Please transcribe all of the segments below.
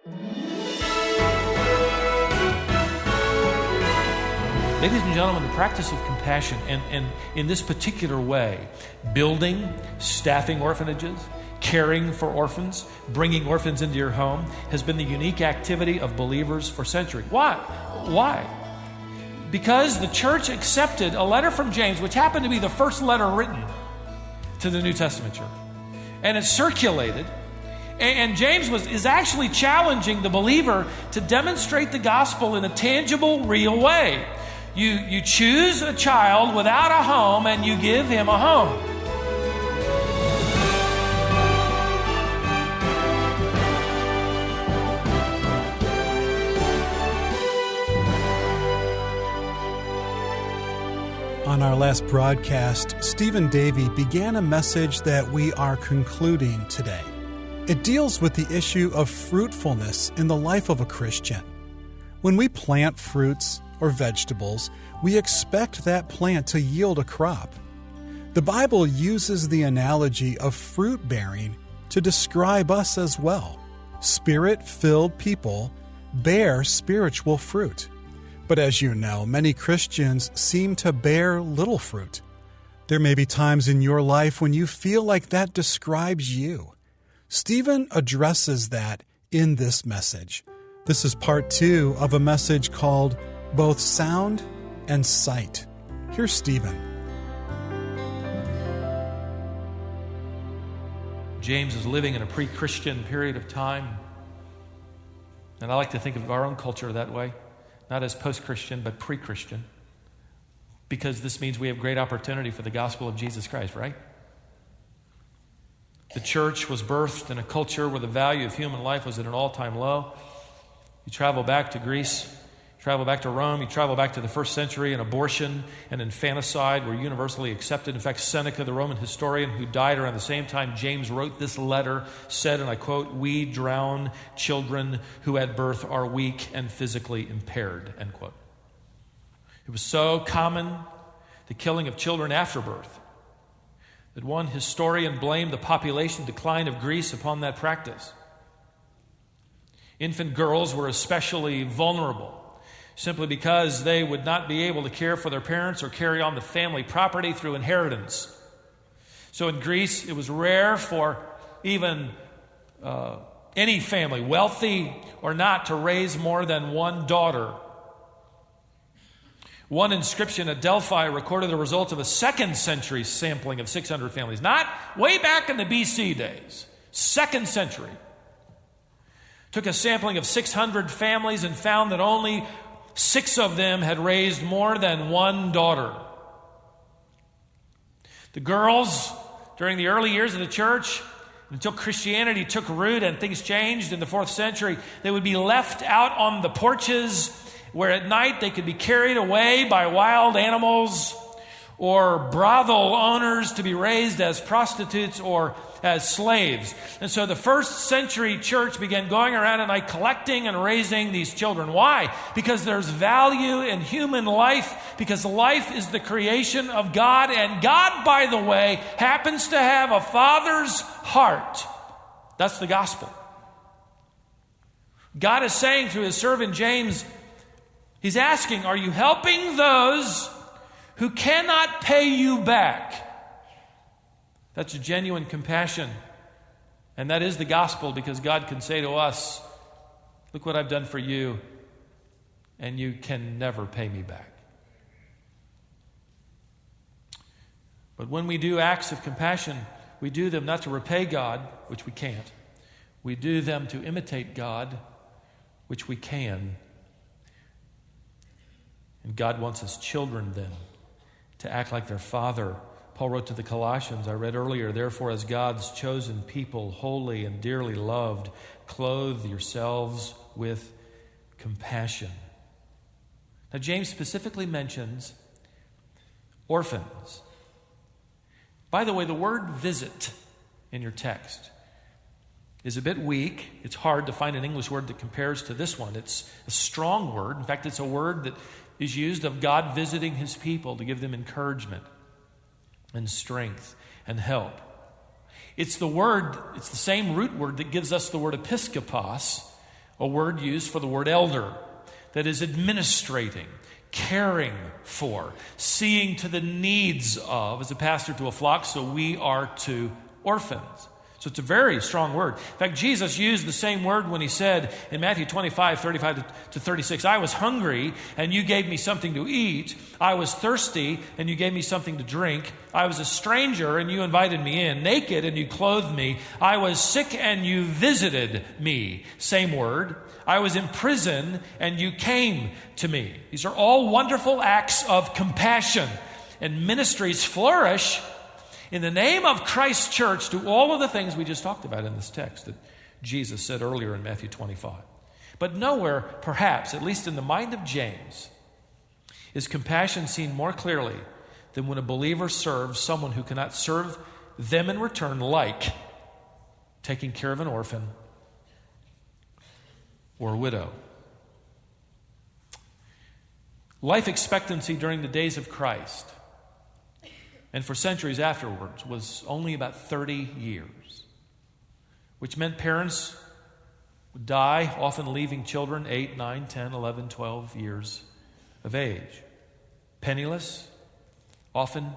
Ladies and gentlemen, the practice of compassion, and in this particular way, building, staffing orphanages, caring for orphans, bringing orphans into your home, has been the unique activity of believers for centuries. Why? Because the church accepted a letter from James, which happened to be the first letter written to the New Testament church. And it circulated. And James is actually challenging the believer to demonstrate the gospel in a tangible, real way. You choose a child without a home and you give him a home. On our last broadcast, Stephen Davey began a message that we are concluding today. It deals with the issue of fruitfulness in the life of a Christian. When we plant fruits or vegetables, we expect that plant to yield a crop. The Bible uses the analogy of fruit bearing to describe us as well. Spirit-filled people bear spiritual fruit. But as you know, many Christians seem to bear little fruit. There may be times in your life when you feel like that describes you. Stephen addresses that in this message. This is part 2 of a message called Both Sound and Sight. Here's Stephen. James is living in a pre-Christian period of time. And I like to think of our own culture that way. Not as post-Christian, but pre-Christian. Because this means we have great opportunity for the gospel of Jesus Christ, right? The church was birthed in a culture where the value of human life was at an all-time low. You travel back to Greece, you travel back to Rome, you travel back to the first century, and abortion and infanticide were universally accepted. In fact, Seneca, the Roman historian who died around the same time James wrote this letter, said, and I quote, "We drown children who at birth are weak and physically impaired," end quote. It was so common, the killing of children after birth, that one historian blamed the population decline of Greece upon that practice. Infant girls were especially vulnerable, simply because they would not be able to care for their parents or carry on the family property through inheritance. So in Greece, it was rare for even any family, wealthy or not, to raise more than one daughter. One inscription at Delphi recorded the results of a 2nd century sampling of 600 families. Not way back in the BC days. 2nd century. Took a sampling of 600 families and found that only 6 of them had raised more than one daughter. The girls, during the early years of the church, until Christianity took root and things changed in the 4th century, they would be left out on the porches where at night they could be carried away by wild animals or brothel owners to be raised as prostitutes or as slaves. And so the 1st century church began going around at night collecting and raising these children. Why? Because there's value in human life, because life is the creation of God, and God, by the way, happens to have a father's heart. That's the gospel. God is saying through his servant James, he's asking, are you helping those who cannot pay you back? That's a genuine compassion. And that is the gospel, because God can say to us, look what I've done for you, and you can never pay me back. But when we do acts of compassion, we do them not to repay God, which we can't. We do them to imitate God, which we can. And God wants his children then to act like their Father. Paul wrote to the Colossians, I read earlier, therefore as God's chosen people, holy and dearly loved, clothe yourselves with compassion. Now James specifically mentions orphans. By the way, the word visit in your text is a bit weak. It's hard to find an English word that compares to this one. It's a strong word. In fact, it's a word that is used of God visiting his people to give them encouragement and strength and help. It's the same root word that gives us the word episkopos, a word used for the word elder, that is administrating, caring for, seeing to the needs of, as a pastor to a flock, so we are to orphans. So it's a very strong word. In fact, Jesus used the same word when he said in Matthew 25, 35 to 36, I was hungry and you gave me something to eat. I was thirsty and you gave me something to drink. I was a stranger and you invited me in. Naked and you clothed me. I was sick and you visited me. Same word. I was in prison and you came to me. These are all wonderful acts of compassion. And ministries flourish in the name of Christ's church to all of the things we just talked about in this text that Jesus said earlier in Matthew 25. But nowhere, perhaps, at least in the mind of James, is compassion seen more clearly than when a believer serves someone who cannot serve them in return, like taking care of an orphan or a widow. Life expectancy during the days of Christ and for centuries afterwards was only about 30 years, which meant parents would die, often leaving children 8, 9, 10, 11, 12 years of age, penniless, often,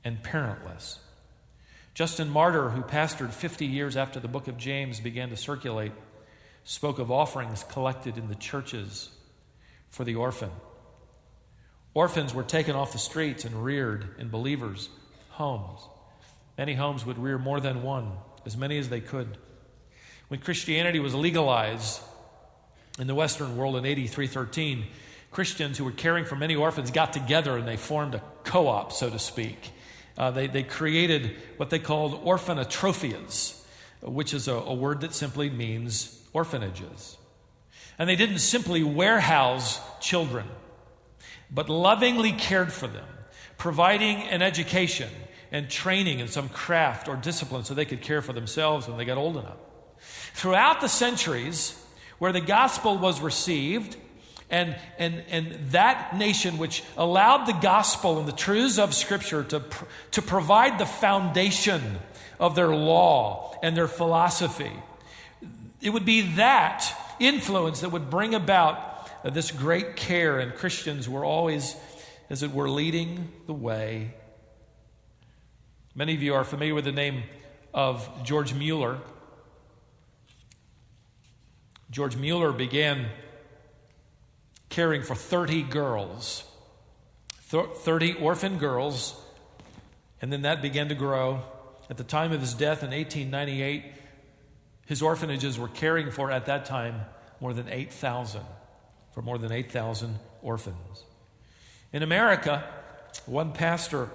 and parentless. Justin Martyr, who pastored 50 years after the book of James began to circulate, spoke of offerings collected in the churches for the orphan. Orphans were taken off the streets and reared in believers' homes. Many homes would rear more than one, as many as they could. When Christianity was legalized in the Western world in AD 313, Christians who were caring for many orphans got together and they formed a co-op, so to speak. They created what they called orphanotrophias, which is a word that simply means orphanages. And they didn't simply warehouse children, but lovingly cared for them, providing an education and training in some craft or discipline so they could care for themselves when they got old enough. Throughout the centuries where the gospel was received, and that nation which allowed the gospel and the truths of Scripture to provide the foundation of their law and their philosophy, it would be that influence that would bring about this great care, and Christians were always, as it were, leading the way. Many of you are familiar with the name of George Mueller. George Mueller began caring for 30 girls, 30 orphan girls, and then that began to grow. At the time of his death in 1898, his orphanages were caring for, at that time, more than 8,000 orphans. In America, one pastor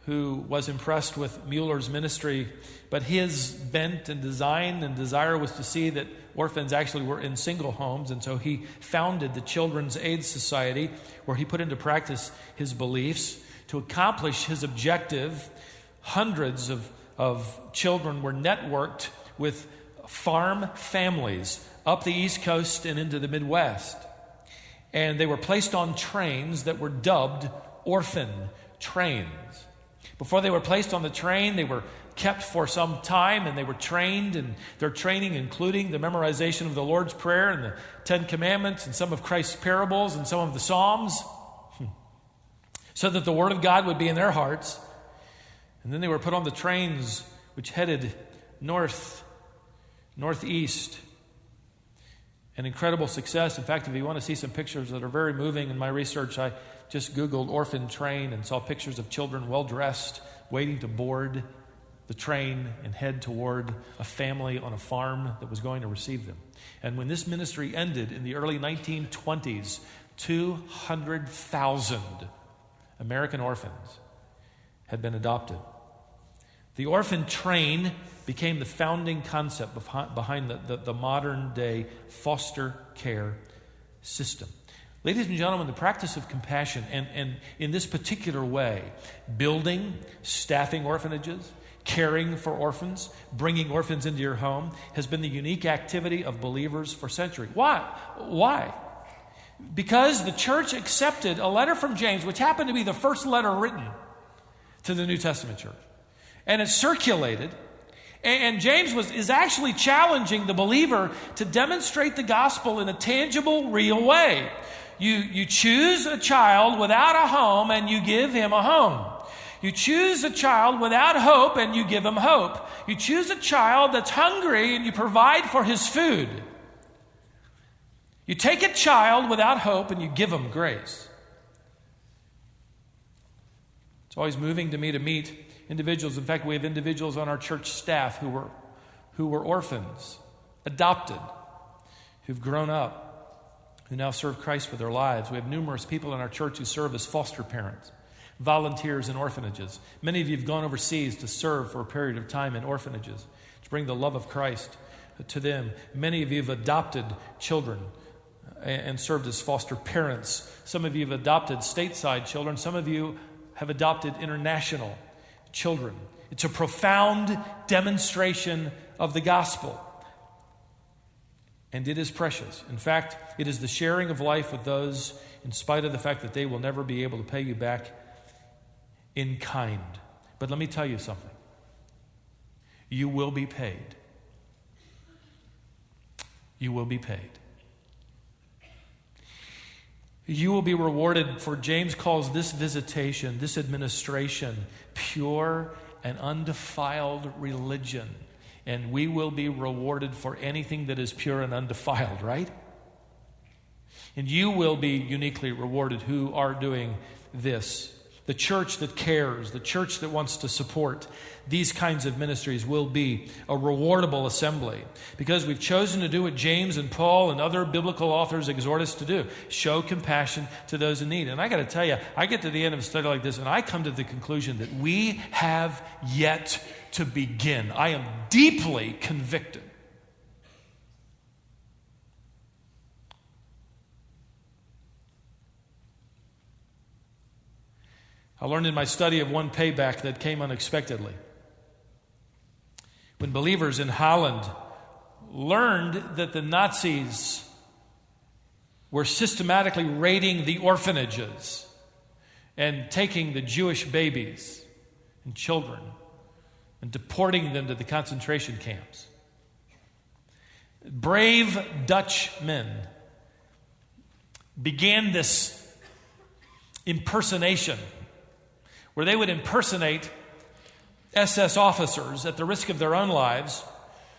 who was impressed with Mueller's ministry, but his bent and design and desire was to see that orphans actually were in single homes, and so he founded the Children's Aid Society, where he put into practice his beliefs. To accomplish his objective, hundreds of children were networked with farm families up the East Coast and into the Midwest. And they were placed on trains that were dubbed orphan trains. Before they were placed on the train, they were kept for some time and they were trained, and their training including the memorization of the Lord's Prayer and the 10 Commandments and some of Christ's parables and some of the Psalms, so that the Word of God would be in their hearts. And then they were put on the trains which headed northeast. An incredible success. In fact, if you want to see some pictures that are very moving in my research, I just Googled orphan train and saw pictures of children well-dressed, waiting to board the train and head toward a family on a farm that was going to receive them. And when this ministry ended in the early 1920s, 200,000 American orphans had been adopted. The orphan train became the founding concept behind the modern-day foster care system. Ladies and gentlemen, the practice of compassion, and in this particular way, building, staffing orphanages, caring for orphans, bringing orphans into your home, has been the unique activity of believers for centuries. Why? Because the church accepted a letter from James, which happened to be the first letter written to the New Testament church. And it circulated, And James is actually challenging the believer to demonstrate the gospel in a tangible, real way. You choose a child without a home and you give him a home. You choose a child without hope and you give him hope. You choose a child that's hungry and you provide for his food. You take a child without hope and you give him grace. It's always moving to me to meet individuals. In fact, we have individuals on our church staff who were orphans, adopted, who've grown up, who now serve Christ with their lives. We have numerous people in our church who serve as foster parents, volunteers in orphanages. Many of you have gone overseas to serve for a period of time in orphanages, to bring the love of Christ to them. Many of you have adopted children and served as foster parents. Some of you have adopted stateside children. Some of you have adopted international children. It's a profound demonstration of the gospel. And it is precious. In fact, it is the sharing of life with those in spite of the fact that they will never be able to pay you back in kind. But let me tell you something. You will be paid. You will be paid. You will be rewarded for, James calls this visitation, this administration, pure and undefiled religion. And we will be rewarded for anything that is pure and undefiled, right? And you will be uniquely rewarded who are doing this. The church that cares, the church that wants to support these kinds of ministries will be a rewardable assembly, because we've chosen to do what James and Paul and other biblical authors exhort us to do: show compassion to those in need. And I got to tell you, I get to the end of a study like this and I come to the conclusion that we have yet to begin. I am deeply convicted. I learned in my study of one payback that came unexpectedly. When believers in Holland learned that the Nazis were systematically raiding the orphanages and taking the Jewish babies and children and deporting them to the concentration camps, brave Dutch men began this impersonation where they would impersonate SS officers at the risk of their own lives.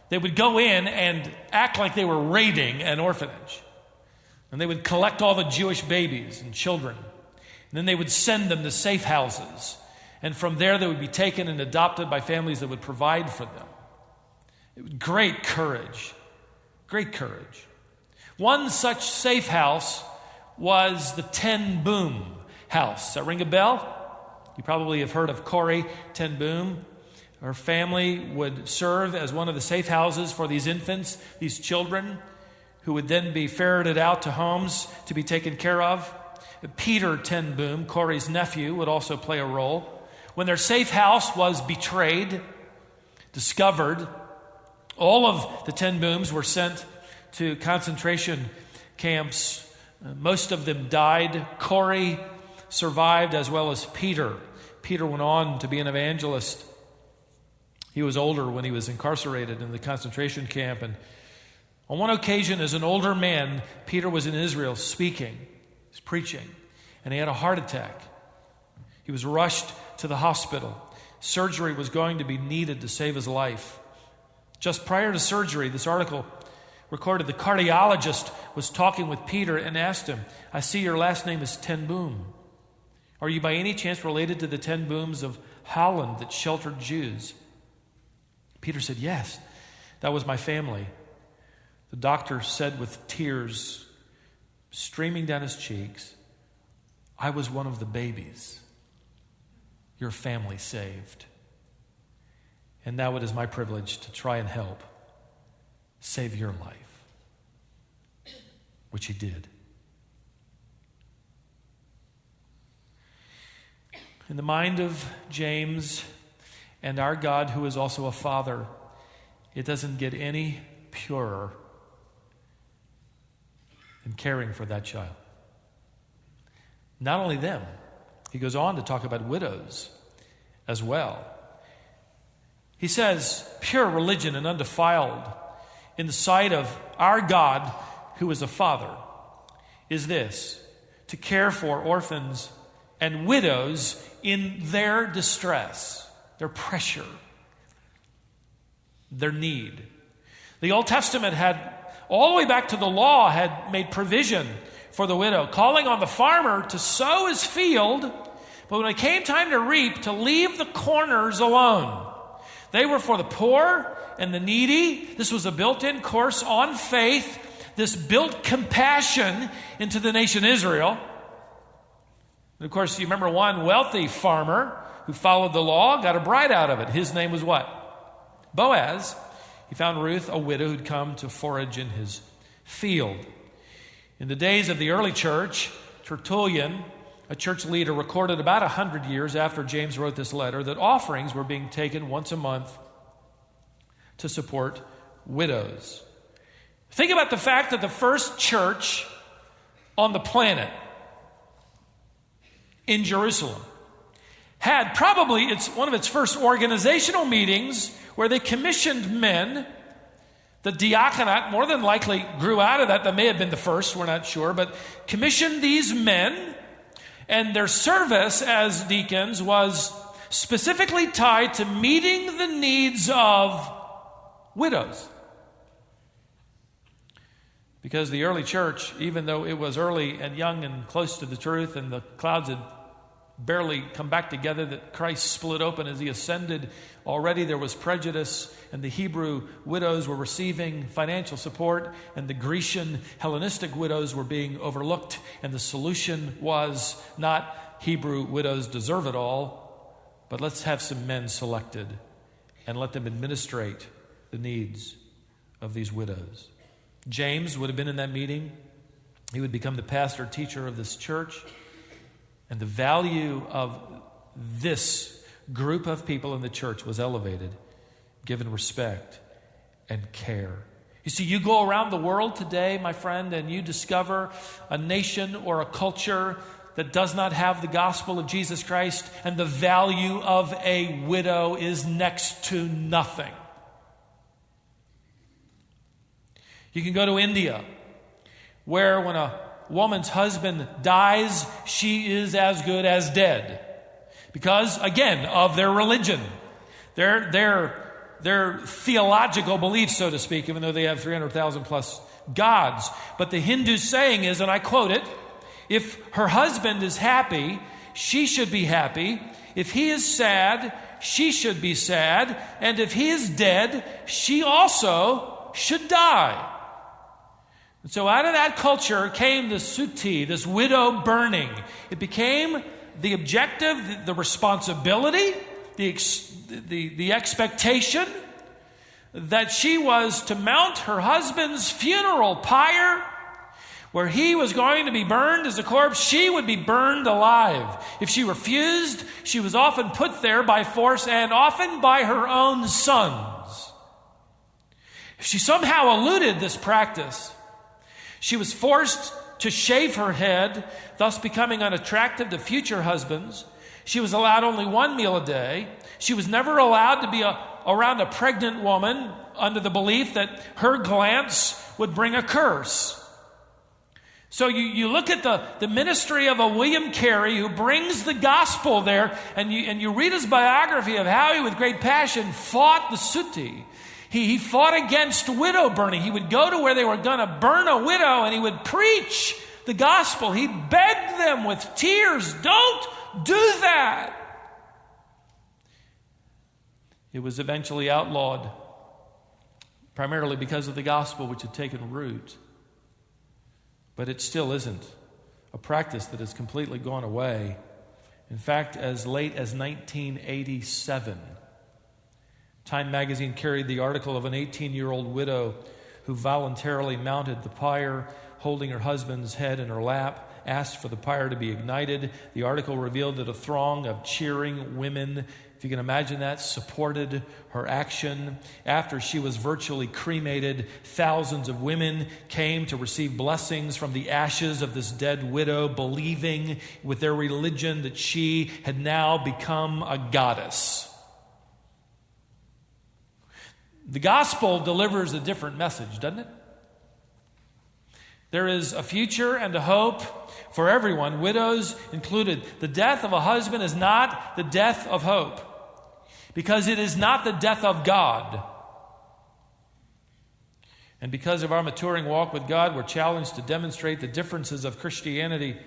They would go in and act like they were raiding an orphanage. And they would collect all the Jewish babies and children. And then they would send them to safe houses. And from there they would be taken and adopted by families that would provide for them. It was great courage. Great courage. One such safe house was the Ten Boom house. Does that ring a bell? You probably have heard of Corrie Ten Boom. Her family would serve as one of the safe houses for these infants, these children, who would then be ferreted out to homes to be taken care of. Peter Ten Boom, Corrie's nephew, would also play a role. When their safe house was betrayed, discovered, all of the Ten Booms were sent to concentration camps. Most of them died. Corrie survived, as well as Peter. Peter went on to be an evangelist. He was older when he was incarcerated in the concentration camp. And on one occasion, as an older man, Peter was in Israel speaking. He was preaching. And he had a heart attack. He was rushed to the hospital. Surgery was going to be needed to save his life. Just prior to surgery, this article recorded the cardiologist was talking with Peter and asked him, "I see your last name is Ten Boom. Are you by any chance related to the Ten Booms of Holland that sheltered Jews?" Peter said, "Yes, that was my family." The doctor said with tears streaming down his cheeks, "I was one of the babies your family saved. And now it is my privilege to try and help save your life," which he did. In the mind of James and our God, who is also a father, it doesn't get any purer than caring for that child. Not only them, he goes on to talk about widows as well. He says, pure religion and undefiled in the sight of our God, who is a father, is this: to care for orphans and widows in their distress, their pressure, their need. The Old Testament had, all the way back to the law, had made provision for the widow, calling on the farmer to sow his field, but when it came time to reap, to leave the corners alone. They were for the poor and the needy. This was a built-in course on faith. This built compassion into the nation Israel. And of course, you remember one wealthy farmer who followed the law, got a bride out of it. His name was what? Boaz. He found Ruth, a widow who'd come to forage in his field. In the days of the early church, Tertullian, a church leader, recorded about 100 years after James wrote this letter that offerings were being taken once a month to support widows. Think about the fact that the first church on the planet in Jerusalem had probably one of its first organizational meetings where they commissioned men. The diaconate more than likely grew out of that. That may have been the first, we're not sure, but commissioned these men, and their service as deacons was specifically tied to meeting the needs of widows. Because the early church, even though it was early and young and close to the truth, and the clouds had barely come back together, that Christ split open as he ascended, already there was prejudice, and the Hebrew widows were receiving financial support, and the Grecian Hellenistic widows were being overlooked, and the solution was not Hebrew widows deserve it all, but let's have some men selected and let them administrate the needs of these widows. James would have been in that meeting. He would become the pastor teacher of this church. And the value of this group of people in the church was elevated, given respect and care. You see, you go around the world today, my friend, and you discover a nation or a culture that does not have the gospel of Jesus Christ, and the value of a widow is next to nothing. You can go to India, where when a woman's husband dies, she is as good as dead. Because, again, of their religion, their theological beliefs, so to speak, even though they have 300,000 plus gods. But the Hindu saying is, and I quote it, if her husband is happy, she should be happy. If he is sad, she should be sad. And if he is dead, she also should die. And so out of that culture came the suti, this widow burning. It became the objective, the responsibility, the expectation that she was to mount her husband's funeral pyre, where he was going to be burned as a corpse. She would be burned alive. If she refused, she was often put there by force, and often by her own sons. If she somehow eluded this practice, she was forced to shave her head, thus becoming unattractive to future husbands. She was allowed only one meal a day. She was never allowed to be around a pregnant woman under the belief that her glance would bring a curse. So you look at the ministry of a William Carey who brings the gospel there, and you read his biography of how he, with great passion, fought the suti. He fought against widow burning. He would go to where they were going to burn a widow, and he would preach the gospel. He begged them with tears, don't do that. It was eventually outlawed, primarily because of the gospel, which had taken root. But it still isn't a practice that has completely gone away. In fact, as late as 1987, Time magazine carried the article of an 18-year-old widow who voluntarily mounted the pyre, holding her husband's head in her lap, asked for the pyre to be ignited. The article revealed that a throng of cheering women, if you can imagine that, supported her action. After she was virtually cremated, thousands of women came to receive blessings from the ashes of this dead widow, believing with their religion that she had now become a goddess. The gospel delivers a different message, doesn't it? There is a future and a hope for everyone, widows included. The death of a husband is not the death of hope, because it is not the death of God. And because of our maturing walk with God, we're challenged to demonstrate the differences of Christianity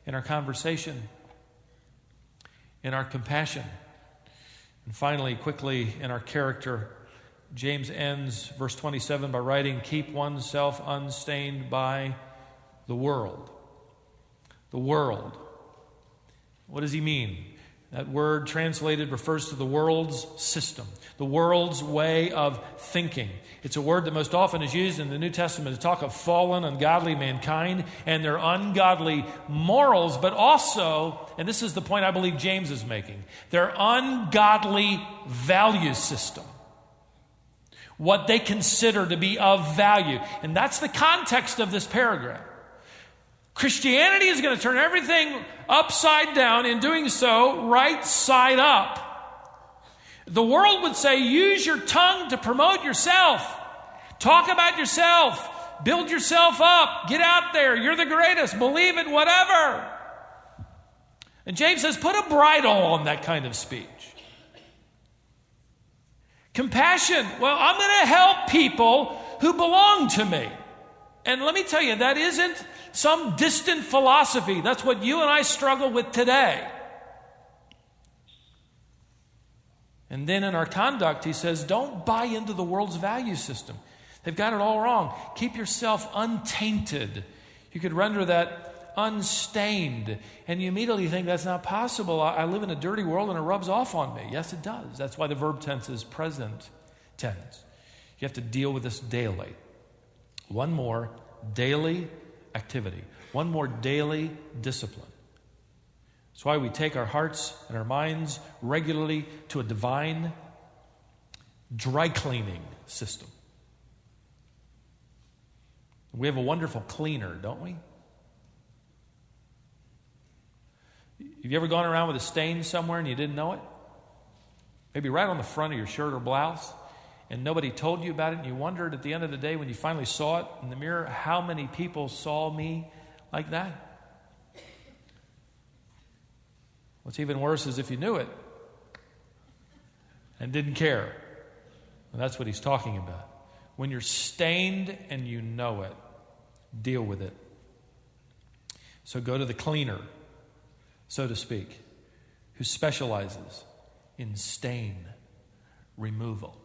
in our conversation, in our compassion, and finally, quickly, in our character. James ends verse 27 by writing, "Keep oneself unstained by the world." The world. What does he mean? That word translated refers to the world's system, the world's way of thinking. It's a word that most often is used in the New Testament to talk of fallen, ungodly mankind and their ungodly morals, but also, and this is the point I believe James is making, their ungodly value system. What they consider to be of value. And that's the context of this paragraph. Christianity is going to turn everything upside down, in doing so, right side up. The world would say, use your tongue to promote yourself. Talk about yourself. Build yourself up. Get out there. You're the greatest. Believe it, whatever. And James says, put a bridle on that kind of speech. Compassion. Well, I'm going to help people who belong to me. And let me tell you, that isn't some distant philosophy. That's what you and I struggle with today. And then in our conduct, he says, don't buy into the world's value system. They've got it all wrong. Keep yourself untainted. You could render that unstained. And you immediately think that's not possible. I live in a dirty world and it rubs off on me. Yes, it does. That's why the verb tense is present tense. You have to deal with this daily. One more daily activity. One more daily discipline. That's why we take our hearts and our minds regularly to a divine dry cleaning system. We have a wonderful cleaner, don't we? Have you ever gone around with a stain somewhere and you didn't know it? Maybe right on the front of your shirt or blouse, and nobody told you about it, and you wondered at the end of the day when you finally saw it in the mirror, how many people saw me like that? What's even worse is if you knew it and didn't care. And that's what he's talking about. When you're stained and you know it, deal with it. So go to the cleaner, so to speak, who specializes in stain removal.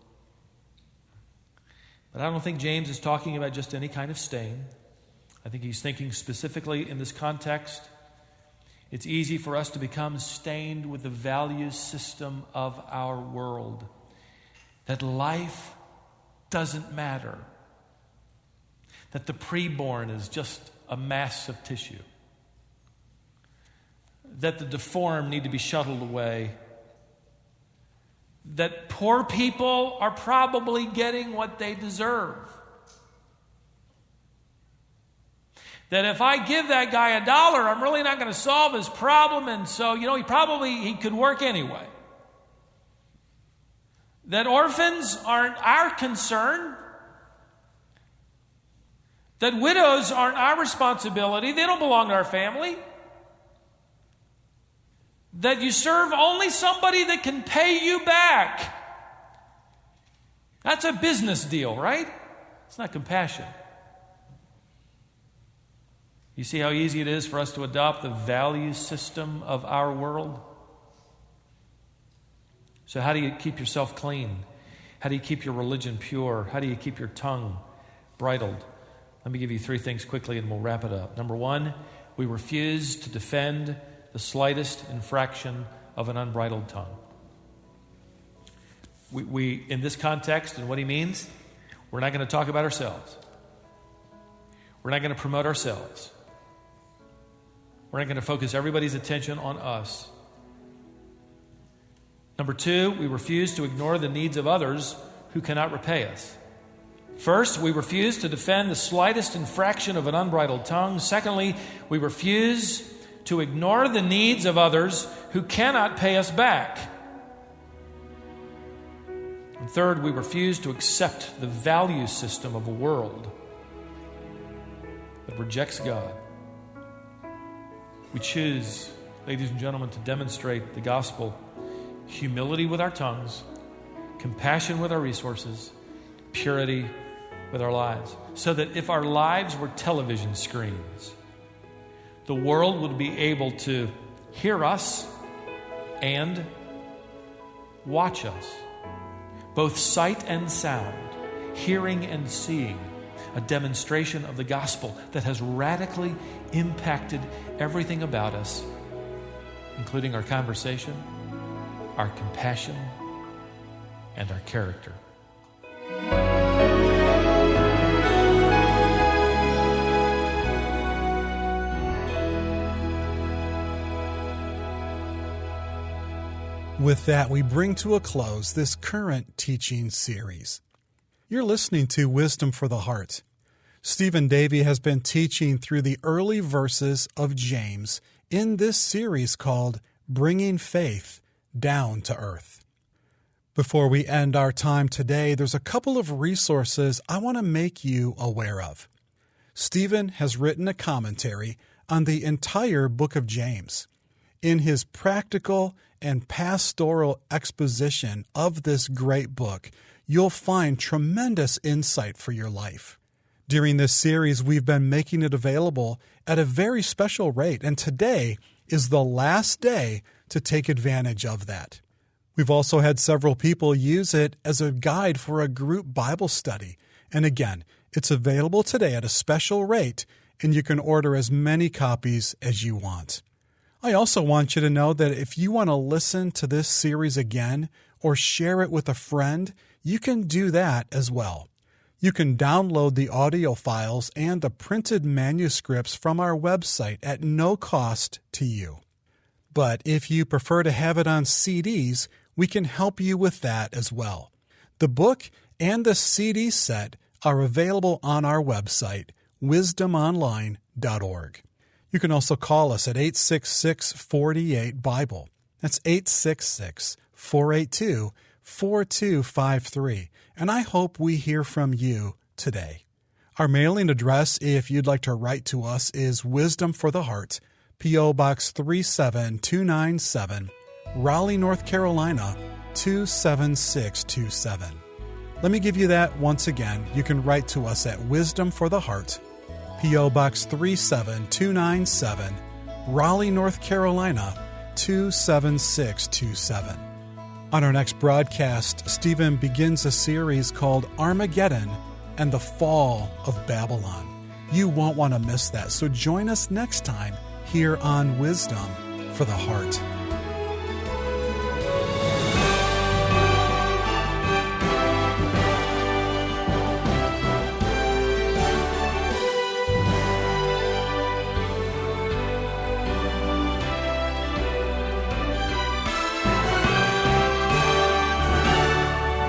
But I don't think James is talking about just any kind of stain. I think he's thinking specifically in this context. It's easy for us to become stained with the value system of our world. That life doesn't matter. That the preborn is just a mass of tissue. That the deformed need to be shuttled away. That poor people are probably getting what they deserve. That if I give that guy $1, I'm really not going to solve his problem, and so, he could work anyway. That orphans aren't our concern. That widows aren't our responsibility. They don't belong to our family. That you serve only somebody that can pay you back. That's a business deal, right? It's not compassion. You see how easy it is for us to adopt the value system of our world? So how do you keep yourself clean? How do you keep your religion pure? How do you keep your tongue bridled? Let me give you 3 things quickly and we'll wrap it up. Number 1, we refuse to defend the slightest infraction of an unbridled tongue. We in this context, and what he means, we're not going to talk about ourselves. We're not going to promote ourselves. We're not going to focus everybody's attention on us. Number 2, we refuse to ignore the needs of others who cannot repay us. First, we refuse to defend the slightest infraction of an unbridled tongue. Secondly, we refuse to ignore the needs of others who cannot pay us back. And third, we refuse to accept the value system of a world that rejects God. We choose, ladies and gentlemen, to demonstrate the gospel: humility with our tongues, compassion with our resources, purity with our lives. So that if our lives were television screens, the world would be able to hear us and watch us. Both sight and sound, hearing and seeing, a demonstration of the gospel that has radically impacted everything about us, including our conversation, our compassion, and our character. With that, we bring to a close this current teaching series. You're listening to Wisdom for the Heart. Stephen Davey has been teaching through the early verses of James in this series called Bringing Faith Down to Earth. Before we end our time today, there's a couple of resources I want to make you aware of. Stephen has written a commentary on the entire book of James. In his practical and pastoral exposition of this great book, you'll find tremendous insight for your life. During this series, we've been making it available at a very special rate, and today is the last day to take advantage of that. We've also had several people use it as a guide for a group Bible study. And again, it's available today at a special rate, and you can order as many copies as you want. I also want you to know that if you want to listen to this series again or share it with a friend, you can do that as well. You can download the audio files and the printed manuscripts from our website at no cost to you. But if you prefer to have it on CDs, we can help you with that as well. The book and the CD set are available on our website, wisdomonline.org. You can also call us at 866-48-BIBLE. That's 866-482-4253. And I hope we hear from you today. Our mailing address, if you'd like to write to us, is Wisdom for the Heart, P.O. Box 37297, Raleigh, North Carolina, 27627. Let me give you that once again. You can write to us at Wisdom for the Heart, P.O. Box 37297, Raleigh, North Carolina, 27627. On our next broadcast, Stephen begins a series called Armageddon and the Fall of Babylon. You won't want to miss that, so join us next time here on Wisdom for the Heart.